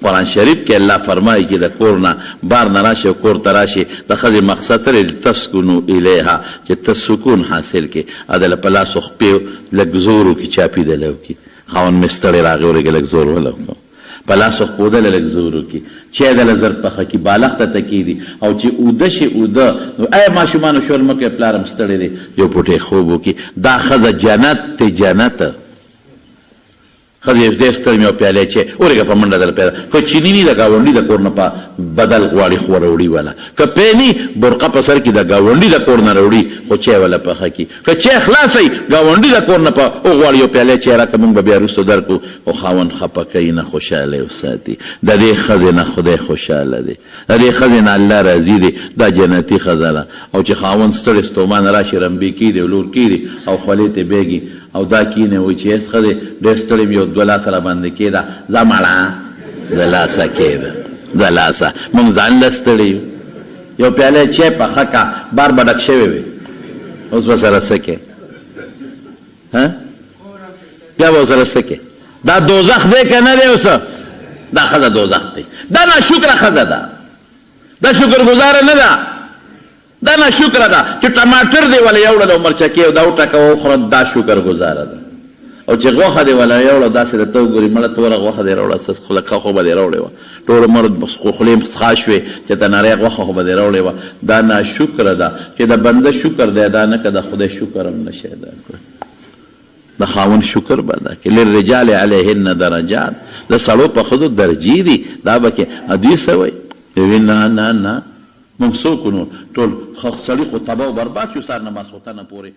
قرآن شریف کې الله فرمایي چې د کور نه بار نه راشي او کور ته راشي د ښځې مقصد ترې تسکنو الیها چې ته سکون حاصل کړې ادله په لاس خپې لږ زور وکړي چاپي دله وکړي خاوند مې ستړی راغی ورګې لږ زور وله وکړم په لاس خپودله لږ زور وکړي چای دله زر پخه کړي بالښت ته تکېږدي او چې اوده شي اوده نو ای ماشومانو شور مه کوئ پلارم ستړی دی یو پوټی خوب وکړي دا ښځه جنت دی جنت ښځې دې ستړی مې او پیالې چې ورګه په منډه دله پیدا که چیني ني د ګاونډي د کور نه په بدل غواړي خو راوړي والا که پی ني برقه په سر کې د ګاونډي د کور نه راوړي خو چای والا پخه کړي که چای خلاصوي ګاونډي د کور نه په وغواړي یو پیاله چای راکړه موږ به بیا وروسته درکړو خو خاوند خفه کوي نه خوشحاله وساتي د دې ښځې نه خدای خوشحاله دی د دې ښځې نه الله راضي دی دا جنتي ښځه ده او چې خاوند ستړی ستومان راشي رمبې کېږدي او لور کېږدي او خولې ته بیږي او دا کینه وای چې هیڅ ښځې ډېر ستړی مې یو دوه لاسه راباندې کېده ځه مړه د لاسه کېده د لاسه موږ ځان له ستړي یو یو پیاله چای پخه کا بار به ډک شوی وي اوس به سره څه کې بیا به سره څه کې دا دوزخ دی که نه دی اوس دا ښځه دوزخ دی دا ناشکره ښځه ده دا شکرګزاره نه ده دا ناشکره ده چې ټماټر دی ولا یوړل او مرچکې او دا وټکه وخوره دا شکرګزاره ده او چې غوښه دی ولا یوړه داسې درته وګوري مړه توره غوښه دې راوړه ستاسو خلقه خو به دې راوړې وه ټول عمر خولې څښا شوې چې ته نری غوښه خو به دې راوړې وه دا ناشکره ده چې د بنده شکر دی ادا نه که د خدای شکر هم نشي ادا کړی د خاوند شکر به ادا کړي للرجال علیهن درجات د سړو په ښځو درجې دي دا به کې دوی څه وایي وی نه نه نه موږ څوک نو ټول سړي خو تباه او برباد شو سهار نه ماسخوتنه پورې